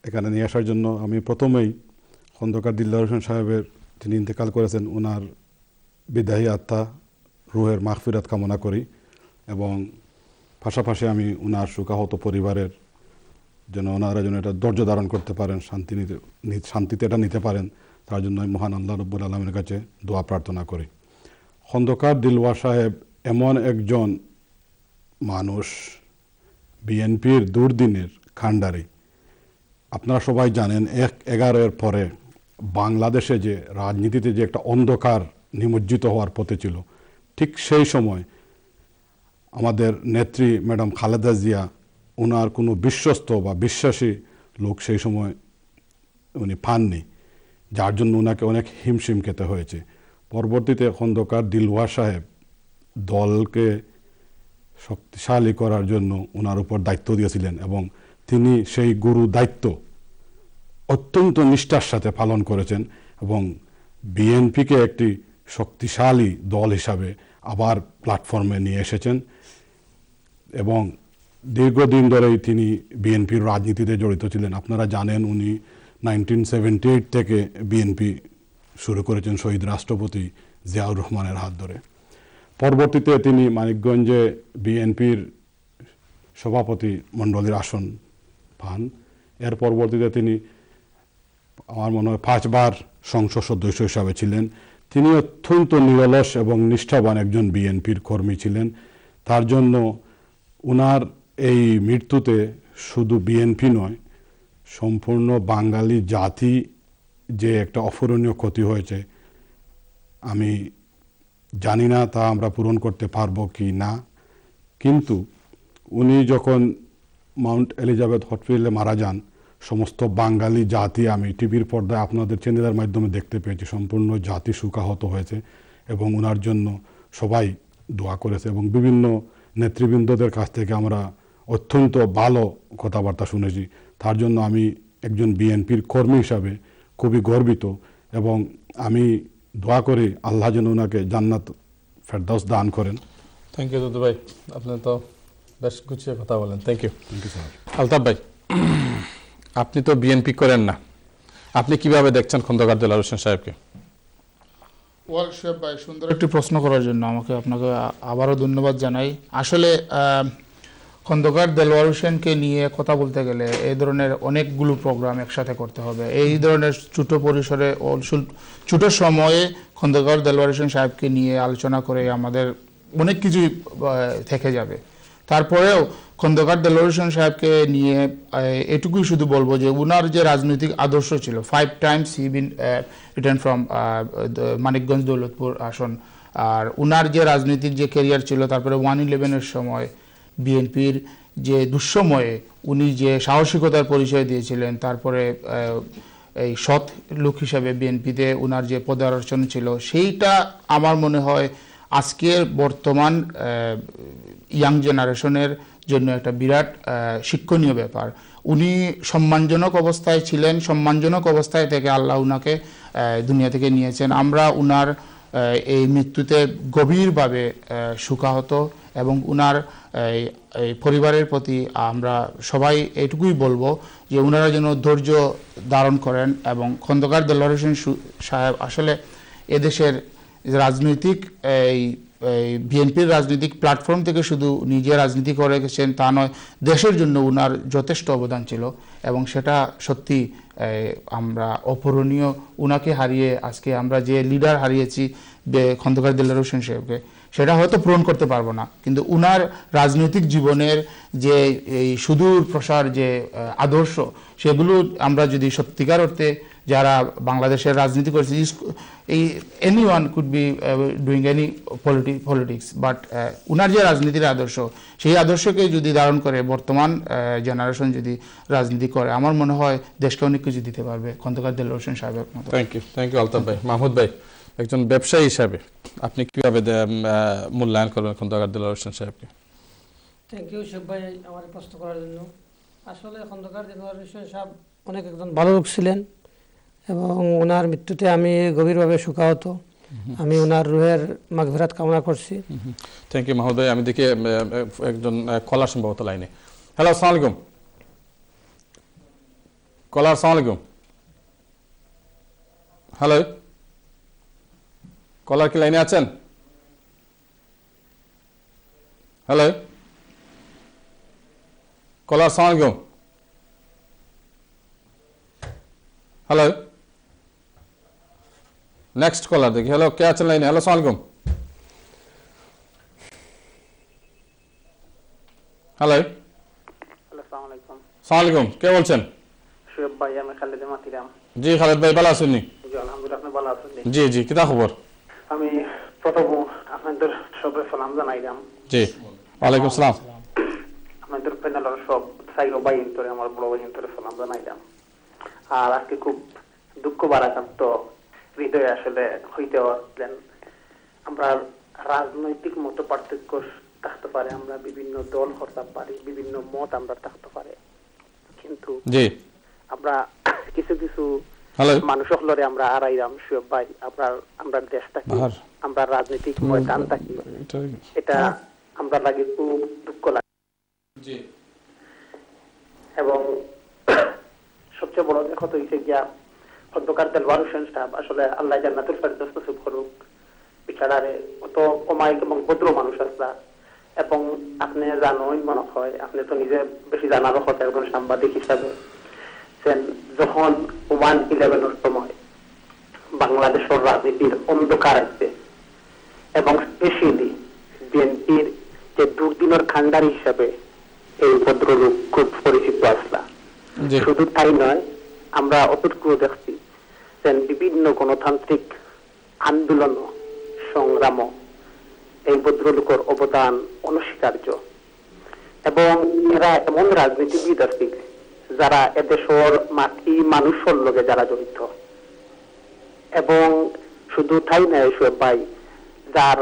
এখানে নিয়ে আসার জন্য আমি প্রথমেই খন্দকার দিলদার হোসেন সাহেবের, তিনি ইন্তেকাল করেছেন, ওনার বিদায়ী আত্মা রুহের মাগফিরাত কামনা করি এবং পাশাপাশি আমি ওনার শোকাহত পরিবারের যেন ওনারা যেন এটা ধৈর্য ধারণ করতে পারেন, শান্তিতে এটা নিতে পারেন, তার জন্য মহান আল্লাহ রব্বুল আলমীর কাছে দোয়া প্রার্থনা করি। খন্দকার দিলওয়ার সাহেব এমন একজন মানুষ, বিএনপির দুর্দিনের খান্ডারি। আপনারা সবাই জানেন 11-এর পরে বাংলাদেশে যে রাজনীতিতে যে একটা অন্ধকার নিমজ্জিত হওয়ার পথে ছিল, ঠিক সেই সময় আমাদের নেত্রী ম্যাডাম খালেদা জিয়া, ওনার কোনো বিশ্বস্ত বা বিশ্বাসী লোক সেই সময় উনি পাননি, যার জন্য ওনাকে অনেক হিমশিম খেতে হয়েছে। পরবর্তীতে খন্দকার দিলওয়ার সাহেব দলকে শক্তিশালী করার জন্য ওনার উপর দায়িত্ব দিয়েছিলেন এবং তিনি সেই গুরু দায়িত্ব অত্যন্ত নিষ্ঠার সাথে পালন করেছেন এবং বিএনপিকে একটি শক্তিশালী দল হিসাবে আবার প্ল্যাটফর্মে নিয়ে এসেছেন এবং দীর্ঘদিন ধরেই তিনি বিএনপির রাজনীতিতে জড়িত ছিলেন। আপনারা জানেন উনি 1978 থেকে বিএনপি শুরু করেছেন শহীদ রাষ্ট্রপতি জিয়াউর রহমানের হাত ধরে। পরবর্তীতে তিনি মানিকগঞ্জে বিএনপির সভাপতি মণ্ডলীর আসন পান। এর পরবর্তীতে তিনি আমার মনে হয় 5 বার সংসদ সদস্য হিসাবে ছিলেন। তিনি অত্যন্ত নিরলস এবং নিষ্ঠাবান একজন বিএনপির কর্মী ছিলেন। তার জন্য উনার এই মৃত্যুতে শুধু বিএনপি নয়, সম্পূর্ণ বাঙালি জাতি যে একটা অপূরণীয় ক্ষতি হয়েছে, আমি জানি না তা আমরা পূরণ করতে পারবো কি না। কিন্তু উনি যখন মাউন্ট এলিজাবেথ হসপিটালে মারা যান, সমস্ত বাঙালি জাতি, আমি টিভির পর্দায় আপনাদের চ্যানেলের মাধ্যমে দেখতে পেয়েছি, সম্পূর্ণ জাতি শোকাহত হয়েছে এবং ওনার জন্য সবাই দোয়া করেছে এবং বিভিন্ন নেতৃবৃন্দদের কাছ থেকে আমরা অত্যন্ত ভালো কথাবার্তা শুনেছি। তার জন্য আমি একজন বিএনপির কর্মী হিসাবে খুবই গর্বিত এবং আমি দোয়া করি আল্লাহ যেন ওনাকে জান্নাত ফেরদাউস দান করেন। থ্যাংক ইউ দুদু ভাই, আপনি তো বেশ গুছিয়ে কথা বলেন। Thank you. স্যার। আলতাফ ভাই, আপনি তো বিএনপি করেন না, আপনি কিভাবে দেখছেন খন্দকার দেলোয়ার হোসেন সাহেবকে? ওয়াল সাহেব ভাই, সুন্দর একটি প্রশ্ন করার জন্য আপনাকে আবারও ধন্যবাদ জানাই। আসলে খন্দকার দেলোয়ার হোসেনকে নিয়ে কথা বলতে গেলে এই ধরনের অনেকগুলো প্রোগ্রাম একসাথে করতে হবে। এই ধরনের ছোট পরিসরে ছোট সময়ে খন্দকার দেলোয়ার হোসেন সাহেবকে নিয়ে আলোচনা করে আমাদের অনেক কিছুই থেকে যাবে। তারপরেও খন্দকার দেলোয়ার হোসেন সাহেবকে নিয়ে এটুকুই শুধু বলবো যে উনার যে রাজনৈতিক আদর্শ ছিল, 5 times he been return from Manikganj Daulatpur আসন, আর উনার যে রাজনৈতিক যে ক্যারিয়ার ছিল, তারপরে 1/11-এর সময় বিএনপির যে দুঃসময়ে উনি যে সাহসিকতার পরিচয় দিয়েছিলেন, তারপরে এই সৎ লোক হিসাবে বিএনপিতে উনার যে পদার্পণ ছিল, সেইটা আমার মনে হয় আজকের বর্তমান ইয়াং জেনারেশনের জন্য একটা বিরাট শিক্ষণীয় ব্যাপার। উনি সম্মানজনক অবস্থায় ছিলেন, সম্মানজনক অবস্থায় থেকে আল্লাহ উনাকে দুনিয়া থেকে নিয়েছেন। আমরা উনার এই মৃত্যুতে গভীরভাবে শোকাহত এবং উনার এই পরিবারের প্রতি আমরা সবাই এটুকুই বলবো যে উনারা যেন ধৈর্য ধারণ করেন এবং খন্দকার দেলোয়ার হোসেন সাহেব আসলে এদেশের রাজনৈতিক এই বিএনপির রাজনৈতিক প্ল্যাটফর্ম থেকে শুধু নিজে রাজনীতি করে গেছেন তা নয়, দেশের জন্য উনার যথেষ্ট অবদান ছিল এবং সেটা সত্যি আমরা অপূরণীয়। উনাকে হারিয়ে আজকে আমরা যে লিডার হারিয়েছি খন্দকার দেলোয়ার হোসেন সাহেবকে, সেটা হয়তো পূরণ করতে পারবো না, কিন্তু উনার রাজনৈতিক জীবনের যে এই সুদূর প্রসার যে আদর্শ, সেগুলো আমরা যদি সত্যিকার অর্থে যারা বাংলাদেশের রাজনীতি করেছে, এই anyone could be doing any politics, but উনার যে রাজনীতির আদর্শ, সেই আদর্শকে যদি ধারণ করে বর্তমান জেনারেশন যদি রাজনীতি করে, আমার মনে হয় দেশকে অনেক কিছু দিতে পারবে খন্দকার দেলোয়ার হোসেন সাহেবের মতো। থ্যাংক ইউ আলতাফ ভাই। মাহমুদ ভাই, একজন ব্যবসায়ী হিসাবে আপনি কিভাবে মূল্যায়ন করবেন খন্দকার দেলোয়ার হোসেন সাহেবকে? থ্যাংক ইউ শেখ ভাই আমার প্রশ্ন করার জন্য। আসলে খন্দকার দেলোয়ার হোসেন সাহেব অনেক একজন ভালো লোক ছিলেন এবং ওনার মৃত্যুতে আমি গভীরভাবে শোকাহত। আমি ওনার রুহের মাগফিরাত কামনা করছি। থ্যাংক ইউ মাহমুদ ভাই। আমি দেখি একজন কলার সম্ভবত লাইনে। হ্যালো, আসসালামু আলাইকুম। কলার আসসালামু আলাইকুম। হ্যালো, কলার কি লাইনে আছেন? হ্যালো, কলার আসসালামু আলাইকুম। হ্যালো, নেক্সট কলার দেখি। হ্যালো, কে আছেন লাইনে? হ্যালো, আসসালামু আলাইকুম। হ্যালো, আসসালামু আলাইকুম। আসসালামু আলাইকুম, কে বলছেন? শুয়েব ভাই, আমি খালেদ মাতিরাম। জি খালেদ ভাই, ভালো আছেন নি? জি আলহামদুলিল্লাহ, আপনি ভালো আছেন? জি জি, কিতা খবর? আমি প্রথম আপনাদের সবাই সালাম জানাইলাম। জি, ওয়ালাইকুম সালাম। আপনাদের প্যানেলের সব সাইরো ভাই ইন্তরে, আমার বড় ভাই ইন্তরে সালাম জানাইলাম। আর আজকে খুব দুঃখ বারাকান্ত হৃদয়ে আসলে হইতে পারলেন। আমরা রাজনৈতিক মত পার্থক্য থাকতে পারে, আমরা বিভিন্ন দল করতে পারি, বিভিন্ন মত আমরা থাকতে পারে, কিন্তু জি আমরা কিছু কিছু হ্যালো মানুষ হলরে আমরা আড়াইরাম শুয়েব ভাই, আমরা দেশ থাকি, আমরা রাজনৈতিক ময়দান থাকি, এটা আমরা লাগে খুব দুঃখ লাগে। জি, এবং সবচেয়ে বড় কথা হইছে গিয়া খন্দকার দেলওয়ার হোসেন সাহেব আসলে আল্লাহ জান্নাতুল ফেরদৌস নসিব করুক। বিচারারে কত অমায়িক এবং ভদ্র মানুষ আসলা, এবং আপনি জানোই মনে হয়, আপনি তো নিজে বেশি জানারও কথা একজন সাংবাদিক হিসাবে, যখন 1/11 সময় বাংলাদেশের রাজনীতির অন্ধকার আছে এবং স্পেশালি বিএনপির যে দুর্দিনের খান্ডারি হিসাবে এই ভদ্রলোক খুব পরিচিত আসলা। শুধু তাই নয়, আমরা অতটুকু দেখছি যে বিভিন্ন গণতান্ত্রিক আন্দোলন সংগ্রাম এই ভদ্রলোকের অবদান অনস্বীকার্য, এবং এরা এমন রাজনীতিবিদ আছে যারা এদেশের মাটি মানুষের লগে যারা জড়িত। এবং শুধু তাই নয় শুয়েব ভাই, যার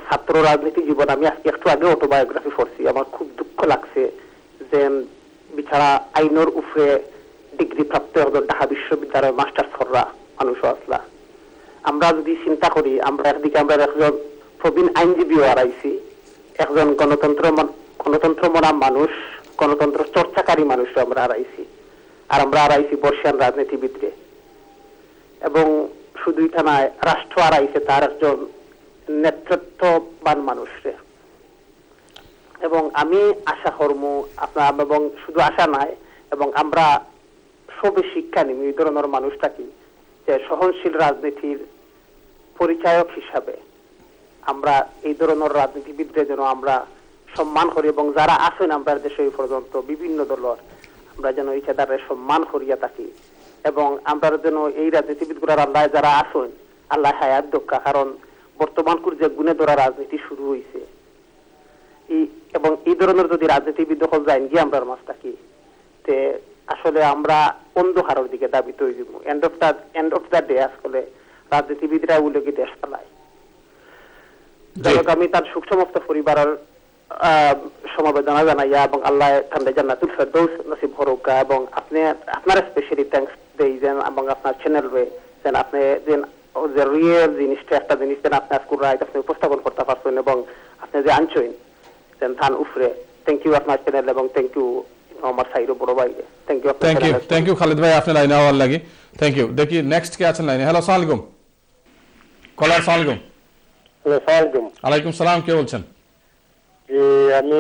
ছাত্র রাজনীতি জীবন, আমি আজকে একটু আগে অটোবায়োগ্রাফি পড়ছি, আমার খুব দুঃখ লাগছে যে বিচারা আইনের উপরে ডিগ্রি প্রাপ্ত একজন ঢাকা বিশ্ববিদ্যালয়ের মাস্টার সররা মানুষ আসলা। আমরা যদি চিন্তা করি, আমরা একদিকে আমরা একজন প্রবীণ আইনজীবীও হারাইছি, একজন গণতন্ত্র মনা মানুষ, গণতন্ত্র চর্চাকারী মানুষ আমরা হারাইছি, আর আমরা হারাইছি বর্ষিয়ান রাজনীতিবিদরে। এবং শুধু এটা নয়, রাষ্ট্র হারাইছে তার একজন নেতৃত্ববান মানুষরে। এবং আমি আশা করব আপনার, এবং শুধু আশা নয়, এবং আমরা সবে শিক্ষা নিই এই ধরনের মানুষটাকে, যে সহনশীল রাজনীতির পরিচায়ক হিসাবে আমরা এই ধরনের রাজনীতিবিদদের যেন আমরা সম্মান করি, এবং যারা আছেন আমরা দেশে এই পর্যন্ত বিভিন্ন দলের, আমরা যেন এই তাদের সম্মান করিয়া থাকি, এবং আমরা যেন এই রাজনীতিবিদগুলোর আল্লাহ যারা আছেন আল্লাহ হায়াত দক্ষা। কারণ বর্তমান যে গুণে ধরা রাজনীতি শুরু হয়েছে, এবং এই ধরনের যদি রাজনীতিবিদ দখল যায় গিয়ে আমরা মাছ থাকি, তে আসলে আমরা অন্ধকারের দিকে দাবিত হয়ে যাব। এন্ড অফ দ্য ডে আসলে রাজনীতিবিদরা উল্লেখী দেশ চালায়। যাই হোক, আমি তার সুখ সমস্ত পরিবারের সমবেদনা জানাইয়া এবং আল্লাহ ঠান্ডা জান্নাতুল ফেরদৌস নসিব করুক, এবং আপনার স্পেশালি থ্যাঙ্কস দেই যেন, এবং আপনার চ্যানেল রে যেন আপনি যে রিয়েল জিনিসটা একটা জিনিস যেন আপনি আজকে রাইট আপনি উপস্থাপন করতে পারছেন, এবং আপনি যে আনছেন যেন ধান উফরে। থ্যাংক ইউ আপনার চ্যানেল, এবং থ্যাংক ইউ আমার সাইরো বড় ভাই। Thank you thank you Khalid ভাই, আপনি লাইনে আওয়ার লাগি। Thank you. দেখি নেক্সট কে আছেন লাইনে। হ্যালো, আসসালামু আলাইকুম। কলার আসসালামু আলাইকুম। আসসালামু আলাইকুম সালাম, কে বলছেন? জি, আমি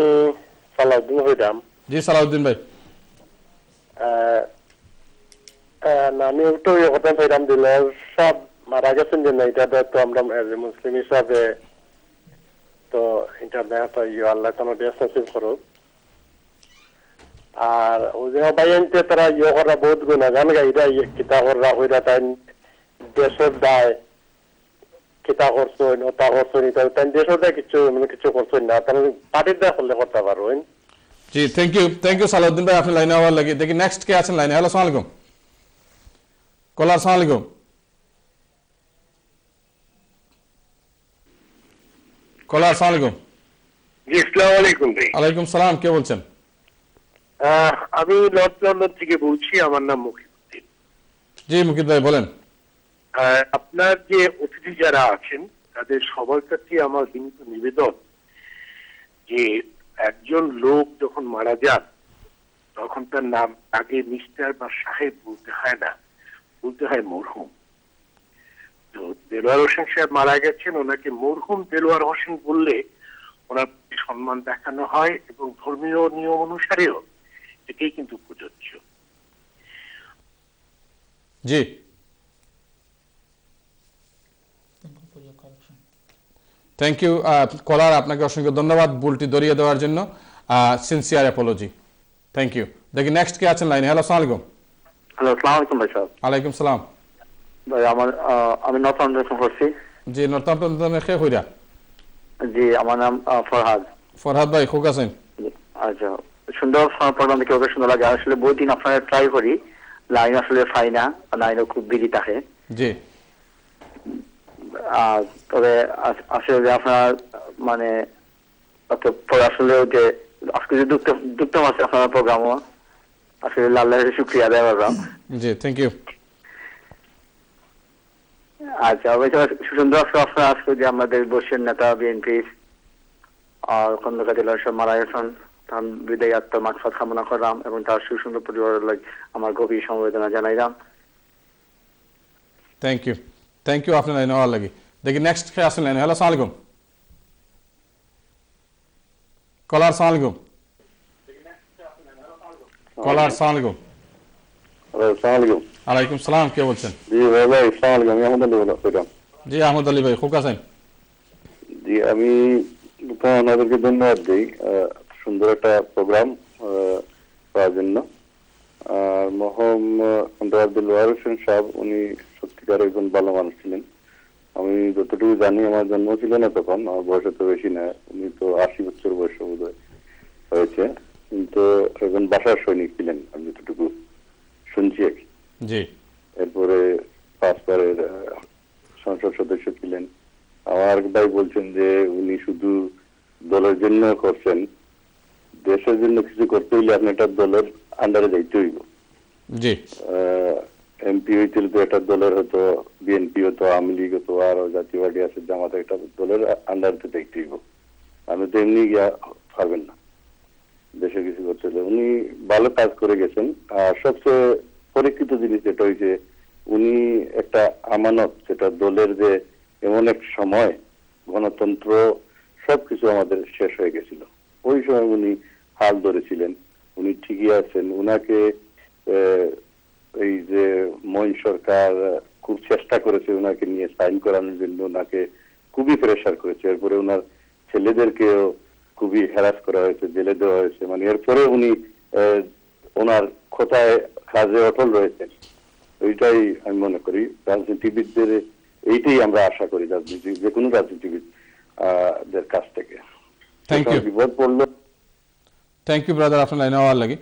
সালাউদ্দিন হইলাম। জি সালাউদ্দিন ভাই। আমি তো কথা হইলাম দিল সব মারা গেছেন যে এটা তো আমরা মুসলিম হিসাবে তো ইন্টারনেট আল্লাহ কোনো দেশ নসিব করুক। আর ওজা বাইনতে তারা করা বহুত গুণাগান গাইরা কিতা করা হইরা তাই দেশের দায় কিতা করছেন ওটা করছেন, তাই দেশের দায় কিছু কিছু করছেন না, তারা পার্টির দায় করলে করতে পারবেন। জি থ্যাংক ইউ সালাউদ্দিন ভাই, আপনি লাইনে আওয়ার লাগি। দেখি নেক্সট কে আছেন লাইনে। হ্যালো, আসসালামু আলাইকুম। কলার আসসালামু আলাইকুম। কলার আসসালামু আলাইকুম। জি আসসালামু আলাইকুম ভাই। ওয়ালাইকুম সালাম, কে বলছেন? আমি নর্থ লন্ডন থেকে বলছি, আমার নাম মুকিদ। জি মুকিদ ভাই বলেন। আপনার যে অতিথি যারা আছেন তাদের সবার কাছে আমার বিনীত নিবেদন যে একজন লোক যখন মারা যান তখন তার নাম আগে মিস্টার বা সাহেব বলতে হয় না, বলতে হয় মরহুম। তো দেলোয়ার হোসেন সাহেব মারা গেছেন, ওনাকে মরহুম দেলোয়ার হোসেন বললে ওনার প্রতি সম্মান দেখানো হয় এবং ধর্মীয় নিয়ম অনুসারেও এটাই কিন্তু প্রযোজ্য। জি, থ্যাংক ইউ কলার, আপনাকে অসংখ্য ধন্যবাদ ভুলটি ধরিয়ে দেওয়ার জন্য, সিনসিয়ার অ্যাপোলজি। Thank you. দেখি নেক্সট কে আছেন লাইনে। হ্যালো, আসসালামু আলাইকুম। হ্যালো, আসসালামু আলাইকুম ভাই সাহেব। ওয়ালাইকুম সালাম ভাই আমি নর্থ করছি। জি, নর্থ খে কইরা। জি, আমার নাম ফরহাদ। ফরহাদ ভাই খুব আছেন? আচ্ছা, সুন্দর প্রোগ্রাম দেখে ওকে সুন্দর লাগে। আসলে বহু দিন আপনারা ট্রাই করি, লাইন আসলে পাই না, লাইনও খুব বিজি থাকে। জি, তবে আসলে আপনার মানে আসলে যে আজকে যে দুঃখ আছে আপনার প্রোগ্রামও আসলে আল্লাহর শুকরিয়া আদায় করলাম। জি, থ্যাংক ইউ। আচ্ছা, সুন্দর আপনার আজকে যে আমাদের বর্ষের নেতা বিএনপি আর খন্দকার দেলোয়ার হোসেন মারা গেছেন, তার বিদায়ী আত্মার মাগফিরাত কামনা করলাম এবং তার সুন্দর পরিবারের লাগে আমার গভীর সমবেদনা জানাইলাম। থ্যাংক ইউ, থ্যাংক ইউ আপনার লাইনে হওয়ার লাগে। দেখি নেক্সট কে আছেন লাইনে। হ্যালো, আসসালামু আলাইকুম। কলার, আসসালামু আলাইকুম। কলার, আসসালামু আলাইকুম। আসসালামু ওয়ালাইকুম সালাম, কে বলছেন? জি ভাই, আসসালামু আলাইকুম। আমি আহমদ আলী বলছিলাম। জি, আহমদ আলী ভাই খুব আছেন? জি, আমি আপনাদেরকে ধন্যবাদ দিই সুন্দর একটা প্রোগ্রাম করার জন্য। মরহুম খন্দকার দেলোয়ার হোসেন সাহেব উনি সত্যিকার একজন ভালো মানুষ ছিলেন। আমি যতটুকু জানি, আমার জন্ম ছিল না তখন, আমার বয়স তো বেশি না, উনি তো 80 বছর বয়স বোধহয় হয়েছে, কিন্তু একজন বাসার সৈনিক ছিলেন আমি যতটুকু শুনছি আর কি। জি, এরপরে 5 বারের সংসদ সদস্য ছিলেন। আমার ভাই বলছেন যে উনি শুধু দলের জন্য করছেন, দেশের জন্য কিছু করতে হইলে আপনি একটা দলের আন্ডারে যাইতে হইব। জি, এমপি হইতে তো একটা দলের হতো, বিএনপি হতো, আওয়ামী লীগ হতো, আরো জাতীয় পার্টি আছে, জামাত, একটা দলের আন্ডারে দেখতে হইব। আপনি তো এমনি গিয়া পারবেন না দেশে কিছু করতে হলে। উনি ভালো কাজ করে গেছেন। আর সবচেয়ে পরীক্ষিত জিনিস যেটা হয়েছে, উনি একটা আমানত, যেটা দলের যে এমন এক সময় গণতন্ত্র সবকিছু আমাদের শেষ হয়ে গেছিল, ওই সময় উনি হাল ধরেছিলেন। উনি ঠিকই আছেন। উনাকে এই যে মইন সরকার খুব চেষ্টা করেছে উনাকে নিয়ে সাইন করানোর জন্য, ওনাকে খুবই প্রেশার করেছে। এরপরে ওনার ছেলেদেরকেও খুবই হ্যারাস করা হয়েছে, জেলে দেওয়া হয়েছে। মানে এরপরে উনি ওনার কথায় কাজে অটল রয়েছেন। ওইটাই আমি মনে করি রাজনীতিবিদদের, এইটাই আমরা আশা করি রাজনীতি, যে কোনো রাজনীতিবিদদের কাছ থেকে। থ্যাংক ইউ, বিপদ পড়লো। থ্যাংক ইউ ব্রাদার আপনার লাইনে হওয়ার লাগে।